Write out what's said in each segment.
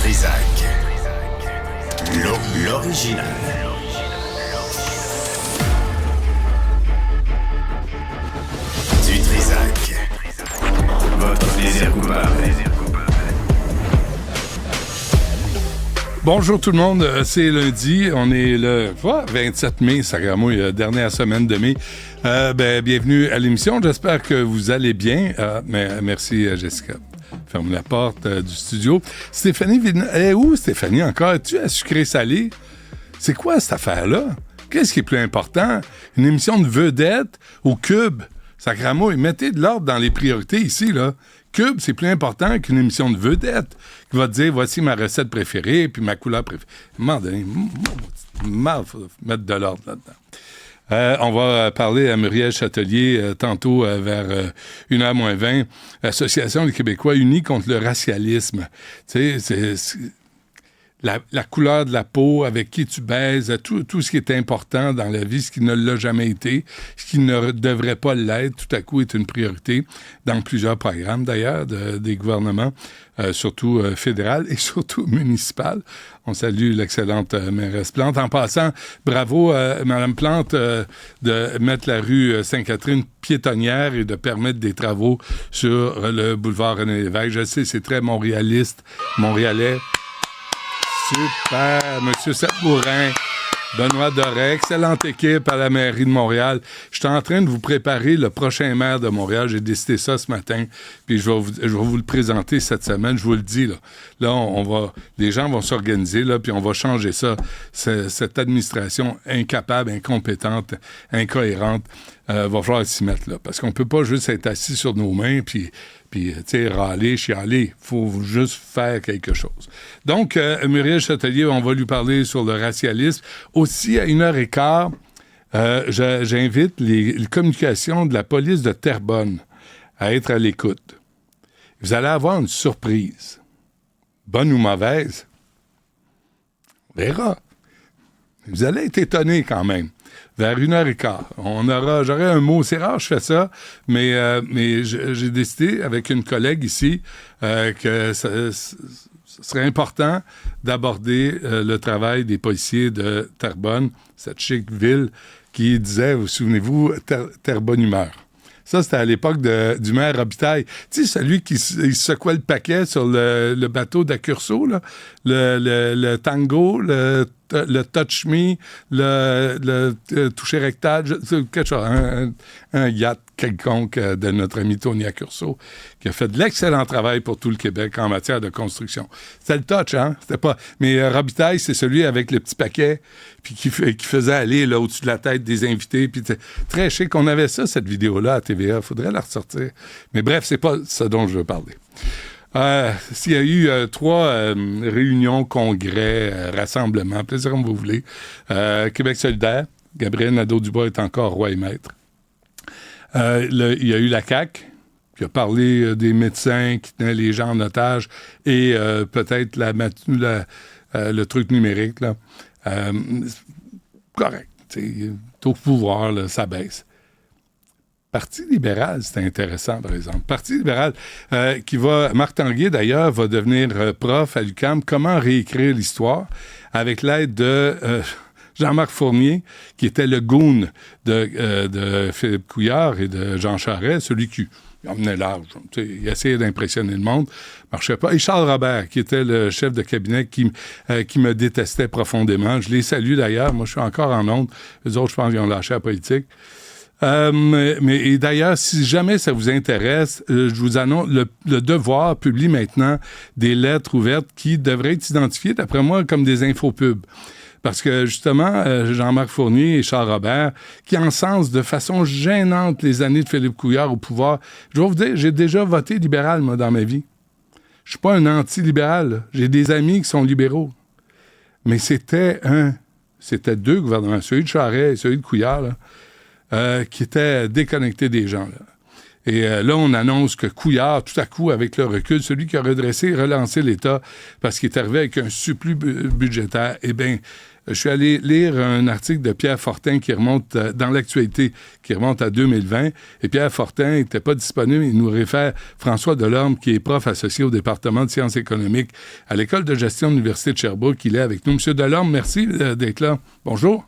Trizac. L'original. Du Trizac. Votre plaisir coupable. Bonjour tout le monde, c'est lundi, on est le 27 mai, sacrément, dernière semaine de mai. Bienvenue à l'émission, j'espère que vous allez bien. Merci Jessica. Ferme la porte du studio. Stéphanie est où Stéphanie encore? Es-tu à sucré-salé? C'est quoi cette affaire-là? Qu'est-ce qui est plus important? Une émission de vedette au Cube? Sacrément, mettez de l'ordre dans les priorités ici, là. Cube, c'est plus important qu'une émission de vedette qui va te dire voici ma recette préférée puis ma couleur préférée. Faut mettre de l'ordre là-dedans. On va parler à Muriel Chatelier tantôt vers 1h moins 20. L'Association des Québécois unis contre le racialisme. Tu sais, c'est la couleur de la peau, avec qui tu baises, tout ce qui est important dans la vie, ce qui ne l'a jamais été, ce qui ne devrait pas l'être, tout à coup est une priorité dans plusieurs programmes d'ailleurs des gouvernements, surtout fédéral et surtout municipal. On salue l'excellente mairesse Plante. En passant, bravo Mme Plante de mettre la rue Sainte-Catherine piétonnière et de permettre des travaux sur le boulevard René-Lévesque. Je sais, c'est très montréalais. Super, M. Sabourin, Benoît Doré, excellente équipe à la mairie de Montréal. Je suis en train de vous préparer le prochain maire de Montréal. J'ai décidé ça ce matin, puis je vais vous le présenter cette semaine. Je vous le dis, là. Là, les gens vont s'organiser, là, puis on va changer ça. Cette administration incapable, incompétente, incohérente, va falloir s'y mettre, là. Parce qu'on peut pas juste être assis sur nos mains, puis tu sais, râler, chialer. Il faut juste faire quelque chose. Donc, Muriel Chatelier, on va lui parler sur le racialisme. Aussi, à 1h15, j'invite les communications de la police de Terrebonne à être à l'écoute. Vous allez avoir une surprise. Bonne ou mauvaise? On verra. Vous allez être étonné quand même. Vers 1h15. J'aurais un mot, c'est rare, je fais ça, mais j'ai décidé avec une collègue ici que ce serait important d'aborder le travail des policiers de Terrebonne, cette chic ville qui disait, vous souvenez-vous, Terrebonne humeur. Ça, c'était à l'époque du maire Robitaille. Tu sais, celui qui secouait le paquet sur le bateau d'Accurso, là, le tango, le touch me, le toucher rectal, quelque chose, un yacht quelconque de notre ami Tony Accurso, qui a fait de l'excellent travail pour tout le Québec en matière de construction. C'était le touch, hein? C'était pas... Mais Robitaille, c'est celui avec le petit paquet, puis qui faisait aller là, au-dessus de la tête des invités, puis très chic. On avait ça, cette vidéo-là, à TVA. Faudrait la ressortir. Mais bref, c'est pas ce dont je veux parler. S'il y a eu 3 réunions, congrès, rassemblements, plaisir comme vous voulez. Québec solidaire, Gabriel Nadeau-Dubois est encore roi et maître. Il y a eu la CAQ, qui a parlé des médecins qui tenaient les gens en otage et peut-être le truc numérique. Là. Correct. Au pouvoir, là, ça baisse. Parti libéral, c'est intéressant, par exemple. Parti libéral, Marc Tanguay, d'ailleurs, va devenir prof à l'UQAM. Comment réécrire l'histoire avec l'aide de Jean-Marc Fournier, qui était le goon de Philippe Couillard et de Jean Charest, celui qui emmenait large. Il essayait d'impressionner le monde, marchait pas. Et Charles Robert, qui était le chef de cabinet qui me détestait profondément. Je les salue, d'ailleurs. Moi, je suis encore en onde. Les autres, je pense qu'ils ont lâché la politique. Et d'ailleurs, si jamais ça vous intéresse, je vous annonce, le Devoir publie maintenant des lettres ouvertes qui devraient être identifiées, d'après moi, comme des infopubs. Parce que, justement, Jean-Marc Fournier et Charles Robert, qui encensent de façon gênante les années de Philippe Couillard au pouvoir, je vais vous dire, j'ai déjà voté libéral, moi, dans ma vie. Je suis pas un anti-libéral, là. J'ai des amis qui sont libéraux. Mais c'était 2 gouvernements, celui de Charest et celui de Couillard, là, qui était déconnecté des gens. Là. Et là, on annonce que Couillard, tout à coup, avec le recul, celui qui a relancé l'État parce qu'il est arrivé avec un surplus budgétaire, eh bien, je suis allé lire un article de Pierre Fortin qui remonte dans l'actualité, qui remonte à 2020. Et Pierre Fortin n'était pas disponible. Il nous réfère François Delorme, qui est prof associé au département de sciences économiques à l'École de gestion de l'Université de Sherbrooke. Il est avec nous. Monsieur Delorme, merci d'être là. Bonjour.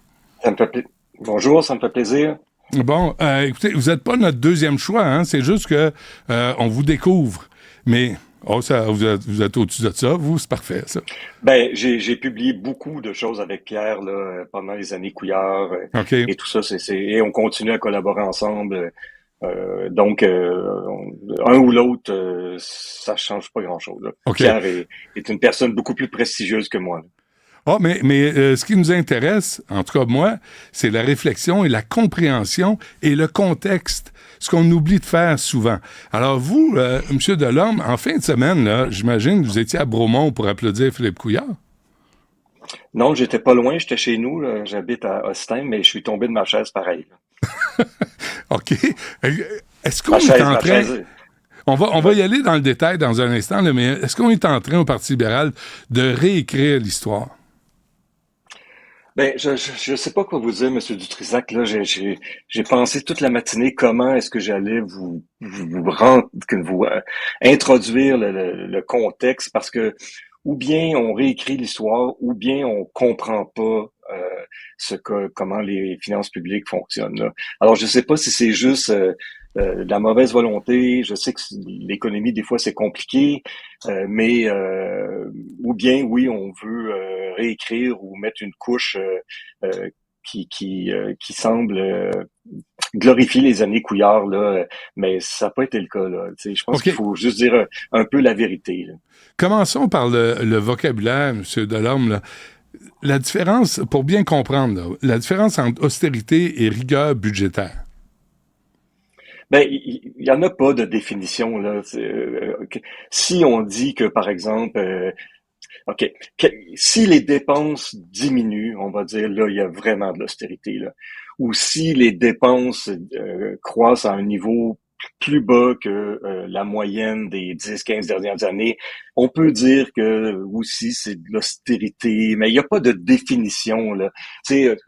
Bonjour, ça me fait plaisir. Bon, écoutez, vous n'êtes pas notre deuxième choix, hein? C'est juste que on vous découvre. Mais vous êtes au-dessus de ça, vous, c'est parfait, ça. Ben, j'ai publié beaucoup de choses avec Pierre là, pendant les années Couillard et tout ça. Et on continue à collaborer ensemble. Donc, un ou l'autre, ça change pas grand-chose. Là. Okay. Pierre est une personne beaucoup plus prestigieuse que moi. Là. Ah, mais ce qui nous intéresse, en tout cas moi, c'est la réflexion et la compréhension et le contexte, ce qu'on oublie de faire souvent. Alors vous, M. Delorme, en fin de semaine, là, j'imagine que vous étiez à Bromont pour applaudir Philippe Couillard. Non, j'étais pas loin, j'étais chez nous, là, j'habite à Austin, mais je suis tombé de ma chaise pareil. OK. Est-ce qu'on est en train... On va y aller dans le détail dans un instant, là, mais est-ce qu'on est en train, au Parti libéral, de réécrire l'histoire? Ben, je sais pas quoi vous dire, Monsieur Dutrisac. Là, j'ai pensé toute la matinée comment est-ce que j'allais vous introduire le contexte, parce que ou bien on réécrit l'histoire, ou bien on comprend pas comment les finances publiques fonctionnent. Là. Alors, je sais pas si c'est juste de la mauvaise volonté. Je sais que l'économie, des fois, c'est compliqué, mais ou bien, oui, on veut réécrire ou mettre une couche qui semble glorifier les années Couillard, là, mais ça n'a pas été le cas. Là. Je pense qu'il faut juste dire un peu la vérité. Là. Commençons par le vocabulaire, M. Delorme. Là. La différence, pour bien comprendre, là, la différence entre austérité et rigueur budgétaire. Ben, il y en a pas de définition là. Si on dit que, par exemple, si les dépenses diminuent, on va dire là, il y a vraiment de l'austérité là. Ou si les dépenses croissent à un niveau plus bas que la moyenne des 10-15 dernières années, on peut dire que aussi c'est de l'austérité, mais il n'y a pas de définition là.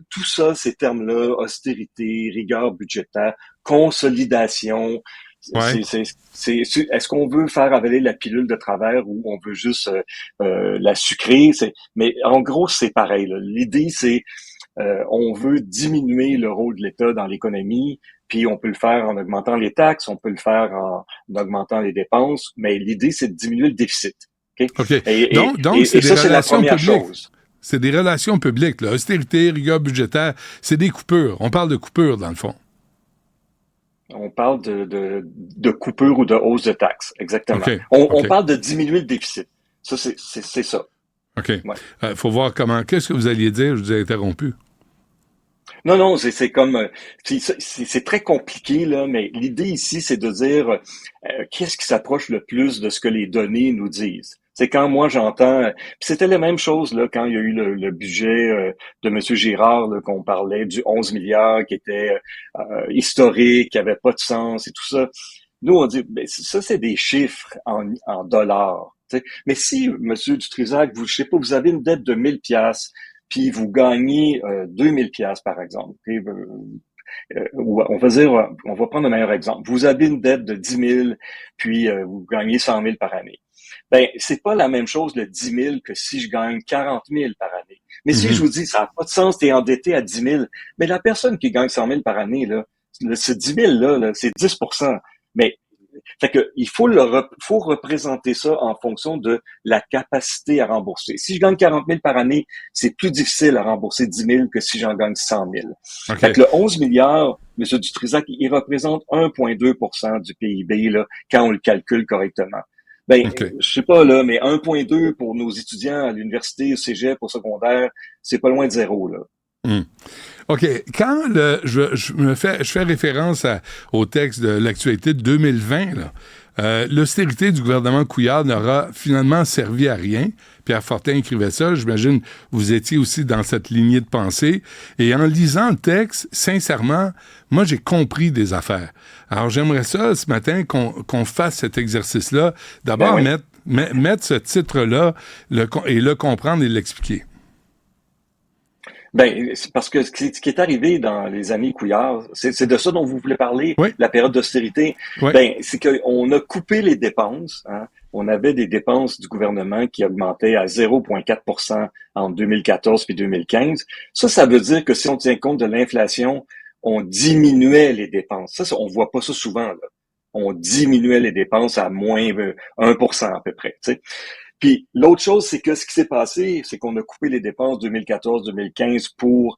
Tout ça, ces termes-là, austérité, rigueur budgétaire, consolidation, ouais. est-ce qu'on veut faire avaler la pilule de travers ou on veut juste la sucrer? Mais en gros, c'est pareil. Là. L'idée, c'est on veut diminuer le rôle de l'État dans l'économie, puis on peut le faire en augmentant les taxes, on peut le faire en augmentant les dépenses, mais l'idée, c'est de diminuer le déficit. OK. Et donc c'est des ça, c'est la première publiques. chose. C'est des relations publiques. Là. Austérité, rigueur budgétaire, c'est des coupures. On parle de coupures, dans le fond. On parle de coupure ou de hausse de taxes, exactement. Okay. On parle de diminuer le déficit. Ça, c'est ça. OK. Faut voir comment... Qu'est-ce que vous alliez dire? Je vous ai interrompu. Non, c'est comme... c'est très compliqué, là, mais l'idée ici, c'est de dire qu'est-ce qui s'approche le plus de ce que les données nous disent. C'est quand moi j'entends... C'était la même chose là quand il y a eu le budget de M. Girard, là, qu'on parlait du 11 milliards qui était historique, qui avait pas de sens et tout ça. Nous, on dit, ben, ça, c'est des chiffres en dollars. T'sais. Mais si, M. Dutrisac, je sais pas, vous avez une dette de 1000 piastres, puis vous gagnez 2000 piastres, par exemple. On va prendre un meilleur exemple. Vous avez une dette de 10 000, puis vous gagnez 100 000 par année. Ben, c'est pas la même chose le 10 000 que si je gagne 40 000 par année. Mais si je vous dis, ça n'a pas de sens, t'es endetté à 10 000, mais la personne qui gagne 100 000 par année, là, ce 10 000 là, c'est 10 %. Mais fait que il faut représenter ça en fonction de la capacité à rembourser. Si je gagne 40 000 par année, c'est plus difficile à rembourser 10 000 que si j'en gagne 100 000. Okay. Fait que le 11 milliards, M. Dutrisac, il représente 1,2 % du PIB là, quand on le calcule correctement. Ben, je sais pas là, mais 1,2 pour nos étudiants à l'université, au cégep, au secondaire, c'est pas loin de zéro là. OK. Quand je fais référence au texte de l'actualité de 2020, là, l'austérité du gouvernement Couillard n'aura finalement servi à rien. Pierre Fortin écrivait ça. J'imagine que vous étiez aussi dans cette lignée de pensée. Et en lisant le texte, sincèrement, moi, j'ai compris des affaires. Alors, j'aimerais ça, ce matin, qu'on fasse cet exercice-là. D'abord, mettre ce titre-là et le comprendre et l'expliquer. Ben, c'est parce que ce qui est arrivé dans les années Couillard, c'est de ça dont vous voulez parler, Oui, la période d'austérité. oui. Ben, c'est qu'on a coupé les dépenses. Hein. On avait des dépenses du gouvernement qui augmentaient à 0,4% entre 2014 puis 2015. Ça veut dire que si on tient compte de l'inflation, on diminuait les dépenses. On voit pas ça souvent, là. On diminuait les dépenses à moins 1% à peu près. Tu sais. Puis l'autre chose, c'est que ce qui s'est passé, c'est qu'on a coupé les dépenses 2014-2015 pour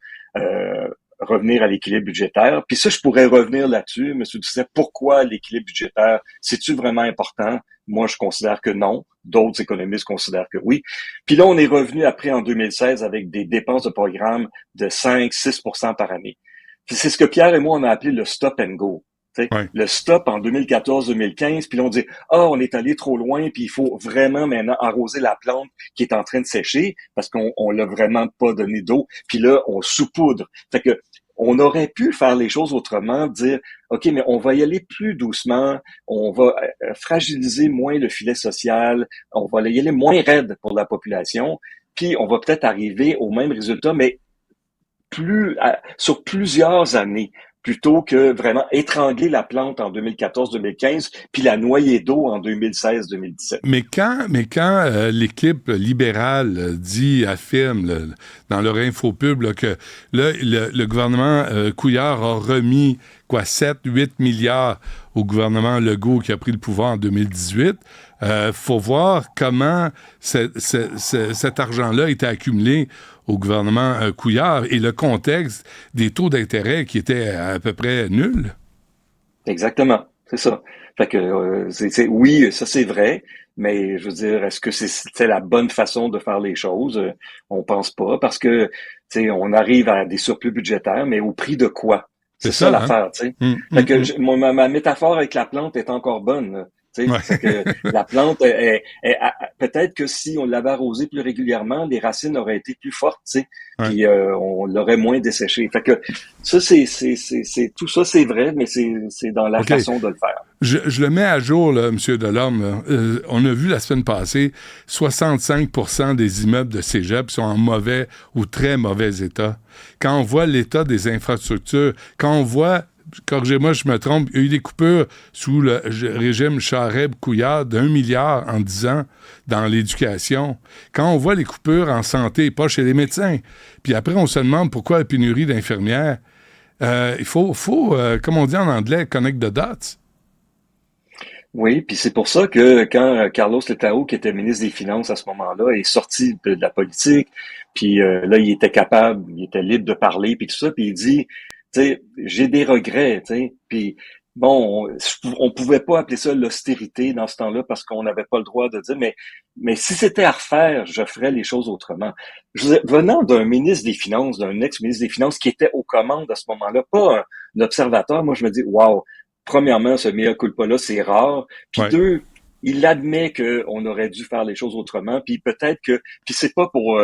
revenir à l'équilibre budgétaire. Puis ça, je pourrais revenir là-dessus, M. Doucet. Pourquoi l'équilibre budgétaire? C'est-tu vraiment important? Moi, je considère que non. D'autres économistes considèrent que oui. Puis là, on est revenu après en 2016 avec des dépenses de programme de 5-6% par année. Puis c'est ce que Pierre et moi, on a appelé le stop and go. Ouais. Le stop en 2014-2015, puis là, on dit on est allé trop loin, puis il faut vraiment maintenant arroser la plante qui est en train de sécher parce qu'on l'a vraiment pas donné d'eau. Puis là, on saupoudre. Fait que on aurait pu faire les choses autrement, dire OK, mais on va y aller plus doucement, on va fragiliser moins le filet social, on va y aller moins raide pour la population, puis on va peut-être arriver au même résultat, mais sur plusieurs années, plutôt que vraiment étrangler la plante en 2014-2015, puis la noyer d'eau en 2016-2017. Mais quand l'équipe libérale affirme dans leur infopub que là, le gouvernement Couillard a remis 7-8 milliards au gouvernement Legault qui a pris le pouvoir en 2018, faut voir comment cet argent-là a été accumulé au gouvernement Couillard et le contexte des taux d'intérêt qui étaient à peu près nuls. Exactement, c'est ça. Fait que oui, ça c'est vrai, mais je veux dire, est-ce que c'est la bonne façon de faire les choses? On pense pas, parce que on arrive à des surplus budgétaires, mais au prix de quoi? C'est ça l'affaire, tu sais. Fait que ma métaphore avec la plante est encore bonne, là. Ouais. C'est que la plante, peut-être que si on l'avait arrosée plus régulièrement, les racines auraient été plus fortes, puis on l'aurait moins desséché. Fait que ça, c'est tout ça, c'est vrai, mais c'est dans la façon de le faire. Je le mets à jour, là, M. Delorme. On a vu la semaine passée, 65% des immeubles de cégep sont en mauvais ou très mauvais état. Quand on voit l'état des infrastructures, quand on voit, corrigez-moi, je me trompe, il y a eu des coupures sous le régime Charest-Couillard d'1 milliard en 10 ans dans l'éducation. Quand on voit les coupures en santé, pas chez les médecins, puis après on se demande pourquoi la pénurie d'infirmières, il faut comme on dit en anglais, connect the dots. Oui, puis c'est pour ça que quand Carlos Letao, qui était ministre des Finances à ce moment-là, est sorti de la politique, puis là, il était libre de parler, puis tout ça, puis il dit, tu sais, j'ai des regrets, tu sais, puis bon, on pouvait pas appeler ça l'austérité dans ce temps-là parce qu'on n'avait pas le droit de dire, mais si c'était à refaire, je ferais les choses autrement. Venant d'un ministre des Finances, d'un ex-ministre des Finances qui était aux commandes à ce moment-là, pas un observateur, moi je me dis, wow. Premièrement, ce mea culpa-là, c'est rare. Puis deux, il admet qu'on aurait dû faire les choses autrement. Puis peut-être que, puis c'est pas pour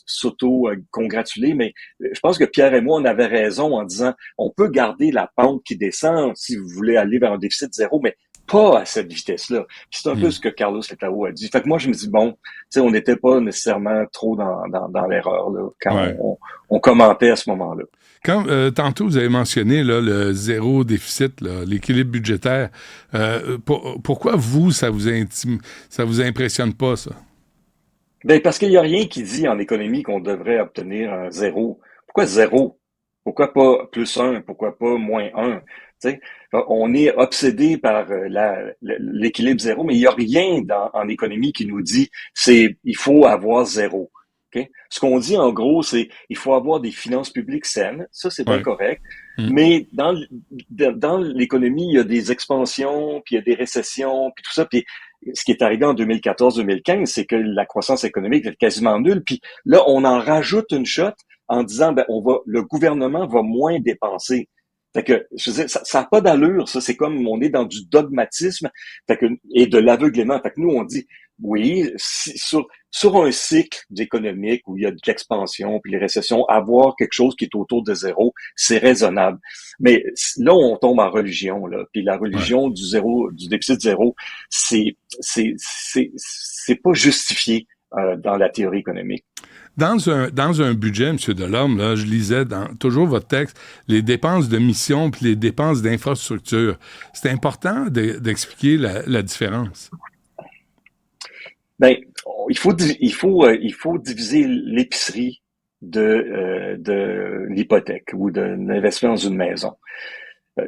s'auto-congratuler, mais je pense que Pierre et moi, on avait raison en disant, on peut garder la pente qui descend si vous voulez aller vers un déficit zéro, mais pas à cette vitesse-là. Puis c'est un peu ce que Carlos Letao a dit. Fait que moi, je me dis, bon, tu sais, on n'était pas nécessairement trop dans l'erreur là, quand on commentait à ce moment-là. Quand tantôt vous avez mentionné là, le zéro déficit, là, l'équilibre budgétaire, pourquoi ça vous impressionne pas, ça? Ben parce qu'il n'y a rien qui dit en économie qu'on devrait obtenir un zéro. Pourquoi zéro? Pourquoi pas plus un? Pourquoi pas moins un? Tu sais, on est obsédé par l'équilibre zéro, mais il n'y a rien en économie qui nous dit il faut avoir zéro. Okay? Ce qu'on dit en gros, c'est il faut avoir des finances publiques saines, ça c'est bien correct, mais dans l'économie, il y a des expansions, puis il y a des récessions, puis tout ça, puis ce qui est arrivé en 2014-2015, c'est que la croissance économique est quasiment nulle, puis là on en rajoute une shot en disant le gouvernement va moins dépenser. Fait que, je veux dire, ça n'a pas d'allure, ça. C'est comme, on est dans du dogmatisme, et de l'aveuglement. Fait que nous, on dit, oui, sur un cycle économique où il y a de l'expansion puis les récessions, avoir quelque chose qui est autour de zéro, c'est raisonnable. Mais là, on tombe en religion, là. Puis la religion du déficit zéro, c'est pas justifié dans la théorie économique. Dans un budget, M. Delorme, là, je lisais toujours votre texte, les dépenses de mission puis les dépenses d'infrastructure. C'est important d'expliquer la différence. Ben, il faut diviser l'épicerie de l'hypothèque ou de l'investissement dans une maison.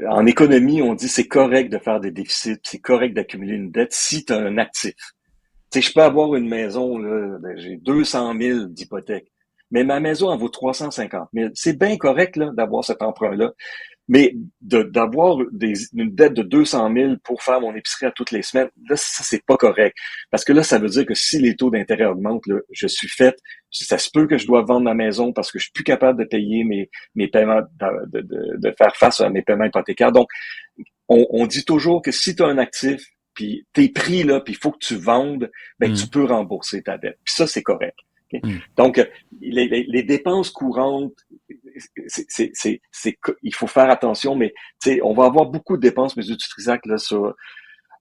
En économie, on dit c'est correct de faire des déficits, c'est correct d'accumuler une dette si tu as un actif. Tu sais, je peux avoir une maison, là, j'ai 200 000 d'hypothèque, mais ma maison en vaut 350 000. C'est bien correct là, d'avoir cet emprunt-là, mais d'avoir une dette de 200 000 pour faire mon épicerie à toutes les semaines, là, ça, c'est pas correct. Parce que là, ça veut dire que si les taux d'intérêt augmentent, là, je suis faite, ça se peut que je dois vendre ma maison parce que je suis plus capable de payer mes paiements, de faire face à mes paiements hypothécaires. Donc, on dit toujours que si tu as un actif, puis t'es pris là, puis il faut que tu vendes, ben tu peux rembourser ta dette. Puis ça, c'est correct. Okay? Donc, les dépenses courantes, il faut faire attention, mais on va avoir beaucoup de dépenses, M. Dutrisac, là, sur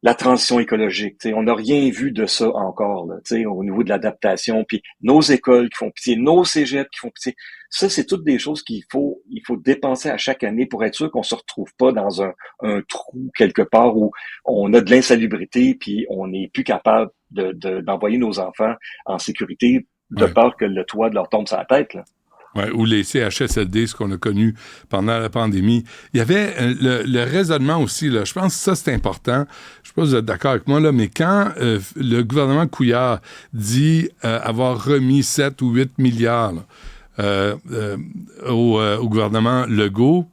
la transition écologique. On n'a rien vu de ça encore, là, au niveau de l'adaptation. Puis nos écoles qui font pitié, nos cégeps qui font pitié. Ça, c'est toutes des choses il faut dépenser à chaque année pour être sûr qu'on se retrouve pas dans un trou quelque part où on a de l'insalubrité puis on n'est plus capable d'envoyer nos enfants en sécurité de peur que le toit leur tombe sur la tête, là. Ouais, ou les CHSLD, ce qu'on a connu pendant la pandémie. Il y avait le raisonnement aussi, là, je pense que ça, c'est important. Je sais pas si vous êtes d'accord avec moi, là, mais quand le gouvernement Couillard dit avoir remis 7 ou 8 milliards là, au gouvernement Legault,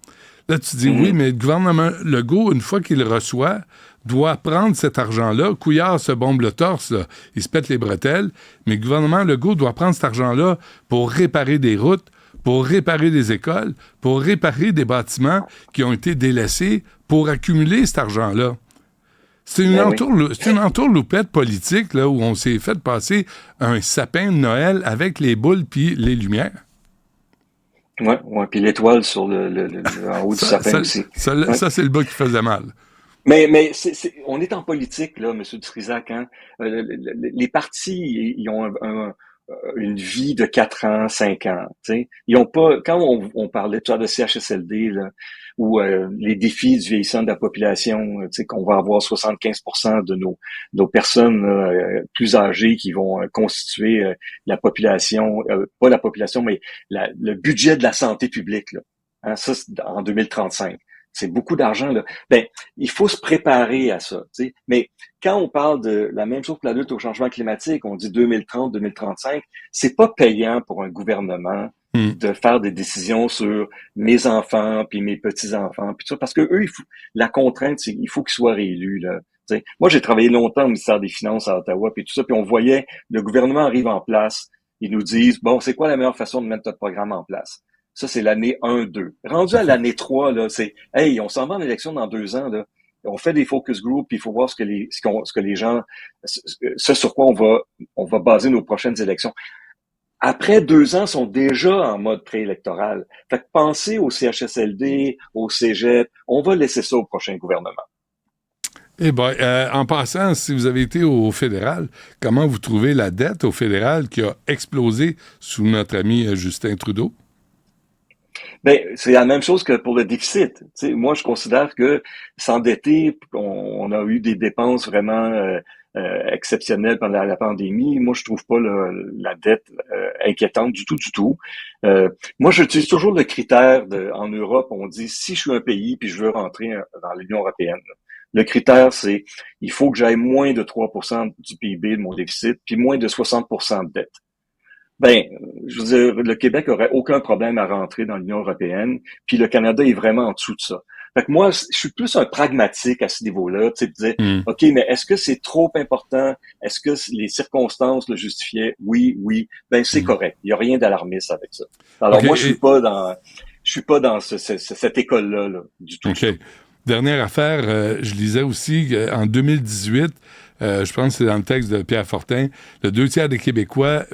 là, tu dis oui, mais le gouvernement Legault, une fois qu'il le reçoit, doit prendre cet argent-là. Couillard se bombe le torse, là. Il se pète les bretelles, mais le gouvernement Legault doit prendre cet argent-là pour réparer des routes, pour réparer des écoles, pour réparer des bâtiments qui ont été délaissés, pour accumuler cet argent-là. C'est une entourloupette politique là, où on s'est fait passer un sapin de Noël avec les boules puis les lumières. Ouais, puis l'étoile sur le en haut du sapin aussi. Ça, c'est le bas qui faisait mal. Mais on est en politique, là, M. Dutrisac, hein. Les partis, ils ont une vie de 4 ans, 5 ans, tu sais. Ils ont pas, quand on parlait tout à l'heure de CHSLD, là, ou les défis du vieillissement de la population, tu sais, qu'on va avoir 75% de nos personnes plus âgées qui vont constituer la population, pas la population, mais le budget de la santé publique, là. Hein, ça, c'est en 2035. C'est beaucoup d'argent, là. Ben, il faut se préparer à ça, tu sais. Mais quand on parle de la même chose que la lutte au changement climatique, on dit 2030, 2035, c'est pas payant pour un gouvernement de faire des décisions sur mes enfants puis mes petits-enfants puis tout ça, parce que eux, la contrainte, c'est il faut qu'ils soient réélus, là. Tu sais. Moi, j'ai travaillé longtemps au ministère des Finances à Ottawa puis tout ça, puis on voyait le gouvernement arrive en place, ils nous disent bon, c'est quoi la meilleure façon de mettre notre programme en place? Ça, c'est l'année 1-2. Rendu à l'année 3, là, c'est hey, on s'en va en élection dans 2 ans, là. On fait des focus groups, puis il faut voir ce que les gens, ce sur quoi on va baser nos prochaines élections. Après 2 ans, sont déjà en mode préélectoral. Fait que pensez au CHSLD, au Cégep, on va laisser ça au prochain gouvernement. Eh bien, en passant, si vous avez été au fédéral, comment vous trouvez la dette au fédéral qui a explosé sous notre ami Justin Trudeau? Ben, c'est la même chose que pour le déficit. Tu sais, moi, je considère que s'endetter, on a eu des dépenses vraiment exceptionnelles pendant la pandémie. Moi, je trouve pas la dette inquiétante du tout. Moi, j'utilise toujours le critère en Europe, on dit si je suis un pays puis je veux rentrer dans l'Union européenne. Le critère, c'est il faut que j'aille moins de 3% du PIB de mon déficit, puis moins de 60% de dette. Ben, je veux dire, le Québec aurait aucun problème à rentrer dans l'Union européenne, puis le Canada est vraiment en dessous de ça. Fait que moi, je suis plus un pragmatique à ce niveau-là, tu sais, de dire, OK, mais est-ce que c'est trop important? Est-ce que les circonstances le justifiaient? Oui. Ben, c'est correct. Il y a rien d'alarmiste avec ça. Alors, moi, je suis pas dans cette école-là, là, du tout. OK. Dernière affaire, je lisais aussi en 2018, je pense que c'est dans le texte de Pierre Fortin, le 2/3 des Québécois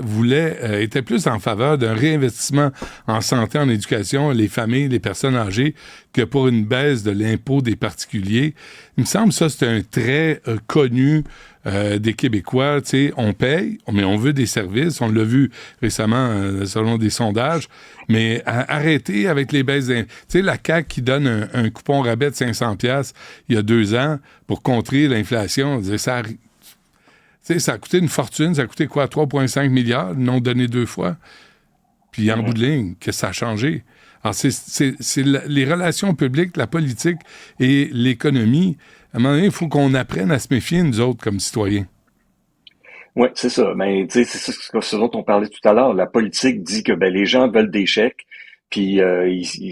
étaient plus en faveur d'un réinvestissement en santé, en éducation, les familles, les personnes âgées, que pour une baisse de l'impôt des particuliers. Il me semble que ça, c'est un trait connu des Québécois. Tu sais, on paye, mais on veut des services. On l'a vu récemment selon des sondages. Mais arrêtez avec les baisses d'impôts. Tu sais, la CAQ qui donne un coupon rabais de 500$ il y a 2 ans pour contrer l'inflation, ça a coûté une fortune. Ça a coûté quoi? 3,5 milliards, non donné 2 fois. Puis en bout de ligne, qu'est-ce que ça a changé? Alors, c'est les relations publiques, la politique et l'économie. À un moment donné, il faut qu'on apprenne à se méfier, nous autres, comme citoyens. Oui, c'est ça. Mais tu sais, c'est ce dont on parlait tout à l'heure. La politique dit que ben les gens veulent des chèques, puis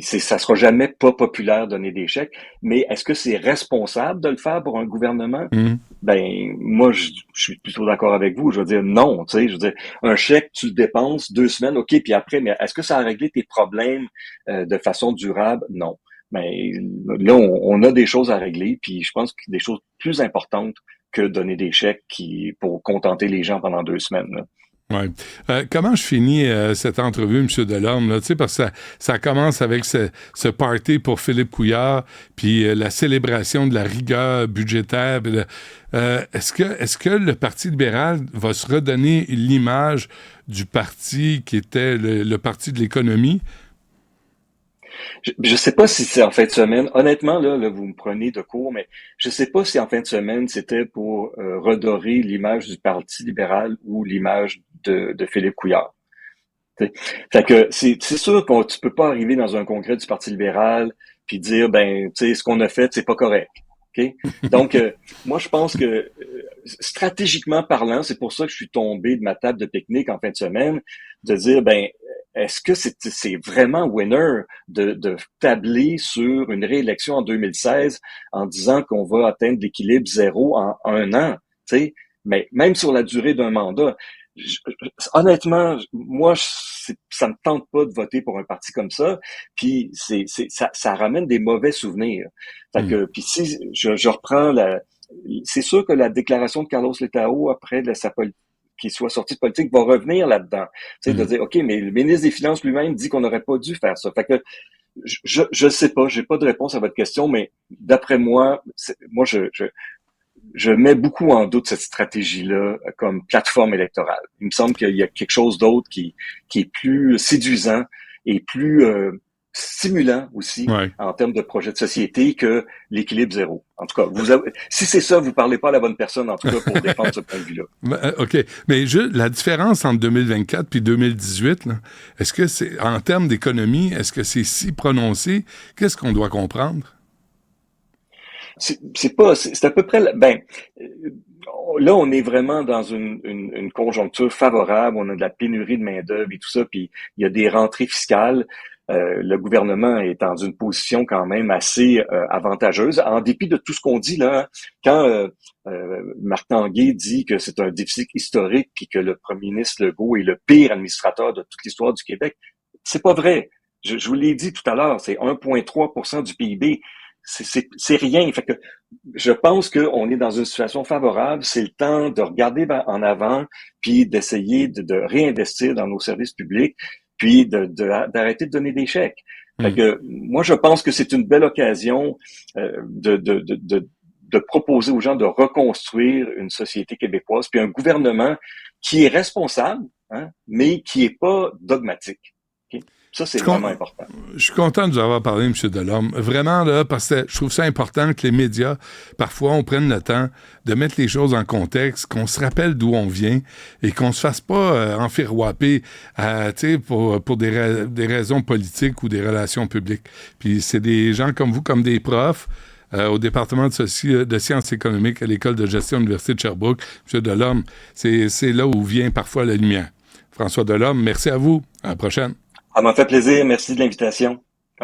ça sera jamais pas populaire de donner des chèques. Mais est-ce que c'est responsable de le faire pour un gouvernement? Mmh. Ben moi, je suis plutôt d'accord avec vous. Je veux dire non. Tu sais, je veux dire un chèque, tu le dépenses 2 semaines, ok, puis après, mais est-ce que ça a réglé tes problèmes de façon durable? Non. Mais là, on a des choses à régler, puis je pense que des choses plus importantes que donner des chèques pour contenter les gens pendant 2 semaines. Là. Ouais. Comment je finis cette entrevue, M. Delorme, là, parce que ça commence avec ce party pour Philippe Couillard, puis la célébration de la rigueur budgétaire. Est-ce que le Parti libéral va se redonner l'image du parti qui était le parti de l'économie? Je sais pas si c'est en fin de semaine. Honnêtement, là, vous me prenez de court, mais je sais pas si en fin de semaine, c'était pour redorer l'image du Parti libéral ou l'image de Philippe Couillard. T'sais. Fait que c'est sûr que tu peux pas arriver dans un congrès du Parti libéral puis dire ben tu sais ce qu'on a fait c'est pas correct. Okay? Donc moi je pense que stratégiquement parlant, c'est pour ça que je suis tombé de ma table de pique-nique en fin de semaine, de dire ben est-ce que c'est vraiment winner de tabler sur une réélection en 2016 en disant qu'on va atteindre l'équilibre zéro en 1 an, tu sais, mais même sur la durée d'un mandat. Honnêtement, moi, ça me tente pas de voter pour un parti comme ça. Puis ça ramène des mauvais souvenirs. Fait que, puis si je reprends c'est sûr que la déclaration de Carlos Letao après qu'il soit sorti de politique va revenir là-dedans. Tu sais, de dire, OK, mais le ministre des Finances lui-même dit qu'on n'aurait pas dû faire ça. Fait que je sais pas, j'ai pas de réponse à votre question, mais d'après moi, je mets beaucoup en doute cette stratégie-là comme plateforme électorale. Il me semble qu'il y a quelque chose d'autre qui est plus séduisant et plus stimulant aussi en termes de projet de société que l'équilibre zéro. En tout cas, si c'est ça, vous parlez pas à la bonne personne, en tout cas, pour défendre ce point de vue-là. OK. Mais la différence entre 2024 puis 2018, là, est-ce que c'est, en termes d'économie, est-ce que c'est si prononcé? Qu'est-ce qu'on doit comprendre? C'est à peu près, là, on est vraiment dans une conjoncture favorable. On a de la pénurie de main-d'œuvre et tout ça, puis il y a des rentrées fiscales. Le gouvernement est dans une position quand même assez avantageuse, en dépit de tout ce qu'on dit là. Quand Marc Tanguay dit que c'est un déficit historique puis que le premier ministre Legault est le pire administrateur de toute l'histoire du Québec, c'est pas vrai. Je vous l'ai dit tout à l'heure, c'est 1,3% du PIB. C'est rien. Fait que je pense qu'on est dans une situation favorable. C'est le temps de regarder en avant, puis d'essayer de réinvestir dans nos services publics, puis d'arrêter de donner des chèques. Fait que moi, je pense que c'est une belle occasion de proposer aux gens de reconstruire une société québécoise, puis un gouvernement qui est responsable, hein, mais qui est pas dogmatique. Okay? Ça, c'est vraiment important. Je suis content de vous avoir parlé, M. Delorme. Vraiment, là, parce que je trouve ça important que les médias, parfois, on prenne le temps de mettre les choses en contexte, qu'on se rappelle d'où on vient et qu'on se fasse pas enfirouaper pour des raisons politiques ou des relations publiques. Puis c'est des gens comme vous, comme des profs, au département de sciences économiques à l'École de gestion de l'Université de Sherbrooke. M. Delorme, c'est là où vient parfois la lumière. François Delorme, merci à vous. À la prochaine. Ça m'a fait plaisir. Merci de l'invitation.